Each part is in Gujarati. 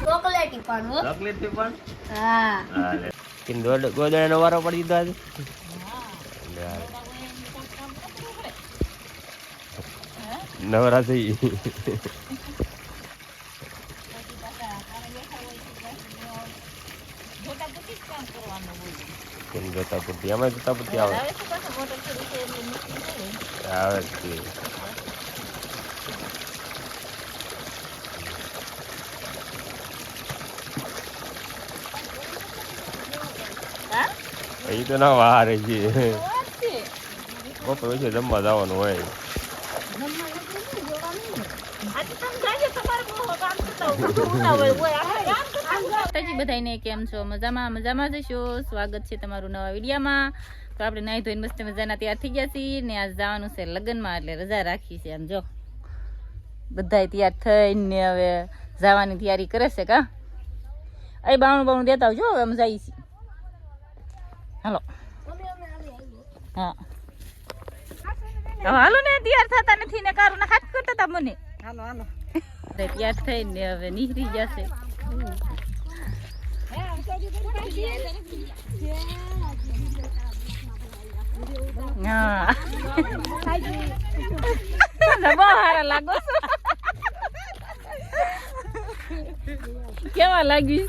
ચોકલેટી પણ હા ગોદડાનો વારો પડી દીધો આજે નવરા થઈ જોતા પૂરતી અમે જોતા પૂરતી આવે આવે એ તો ના વાર છે બપોર છે જમવા જવાનું હોય બધાને કેમ છો મજામાં જશો સ્વાગત છે તમારું નવા વિડીયોમાં તો આપણે નાહી ધોઈને મસ્ત મજાના તૈયાર થઈ ગયા છીએ ને આજ જવાનું છે લગ્નમાં એટલે રજા રાખી છે આમ જો બધા તૈયાર થઈને હવે જવાની તૈયારી કરે છે કા અહીં બાવણું દેતા આવજો હવે અમે જઈએ છીએ હાલો હા હાલો ને તૈયાર થતા નથી ને કારું ને હાથ કરતા હતા મને હાલો તૈયાર થઈને હવે નીકળી જશે કેવા લાગ્યું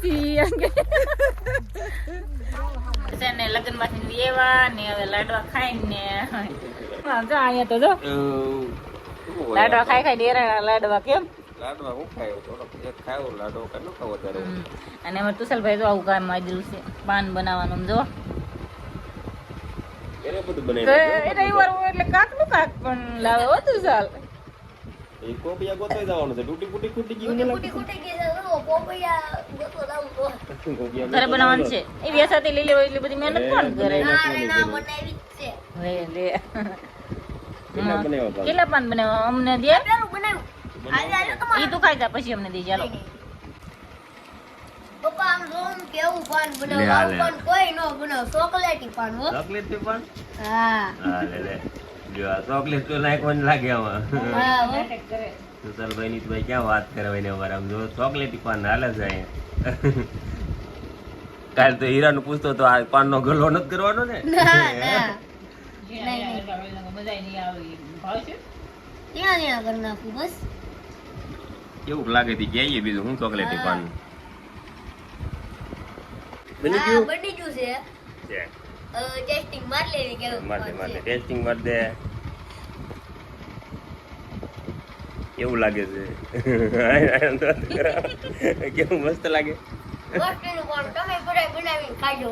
છે ને લગ્ન માંથી એવા ને હવે લાડવા ખાઈને જો અહીંયા તો જો લાડવા ખાઈ ડેરા લાડવા કેમ લાડવા હું ખાયો થોડોક એક ખાયો લાડવો કે ન ખાવો વધારે અને અમાર તુષાલભાઈ જો આવું કામ માંડ્યું છે પાન બનાવવાનું જો એને બધું બનાવી રવિવાર એટલે કાકનું કાક પણ લાવે હો તુષાલ એ કોપિયા ગોતઈ જવાનું છે તૂટી ફૂટી ગઈ મને લાગે કોપિયા ગોતો લાવું ઘરે બનાવવાનું છે એ વેસાતી લઈ લેવો એટલી બધી મહેનત કોણ કરે ના બનાવી છે લે કેટલા પાન બનાવવા અમને દે ઈ તું ખાઈ જા પછી અમને દે ચાલો પપ્પા આમ જોમ કેવું પાન બનાવ પણ કોઈ નો બનાવ ચોકલેટી પાન હો ચોકલેટી પાન હા લે જો આ ચોકલેટ તો નાખવાનું લાગે આમાં હા હો સુસલભાઈ ની તો ભાઈ ક્યાં વાત કરે ને અમારે આમ જો ચોકલેટી પાન હાલે છે કાલ તો હીરાનું પૂછતો તો આ પાન નો ગલ્લો નથી કરવાનો ને ના મજા નહીં આવે ભાવ છે ત્યાં કરી નાખું બસ કેવું લાગે તી કહીએ બીજું હું ચોકલેટી પાન બની ગયું બની ગયું છે ટેસ્ટિંગ માર લેવી કેવું માર દે ટેસ્ટિંગ માર દે કેવું લાગે છે કેવું મસ્ત લાગે વસ્તુનું પણ તમે બધા બનાવીને ખાજો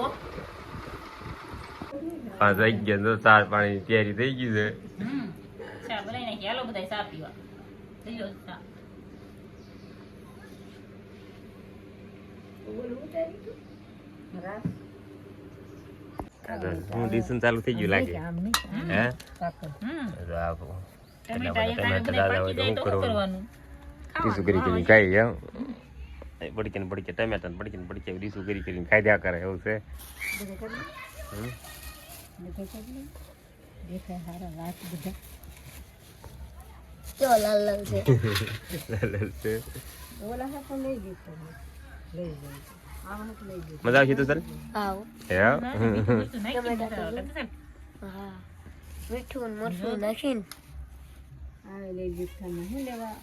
5 વાગ્યા તો ચાર પાણી તૈયારી થઈ ગઈ છે ચા બનાવી નાખી હાલો બધા ચા પીવા થઈ લો ચા હું ડિસન ચાલુ થઈ ગયું લાગે હે ડીસું કરી ખાઈ એમ બળકે ટમેટા બળકે ડીસું કરીને ખાઈ દયા કરે એવું છે લાલ છે મજા આવશે તો સર મીઠું મરચું નાખીને લઈ લેવા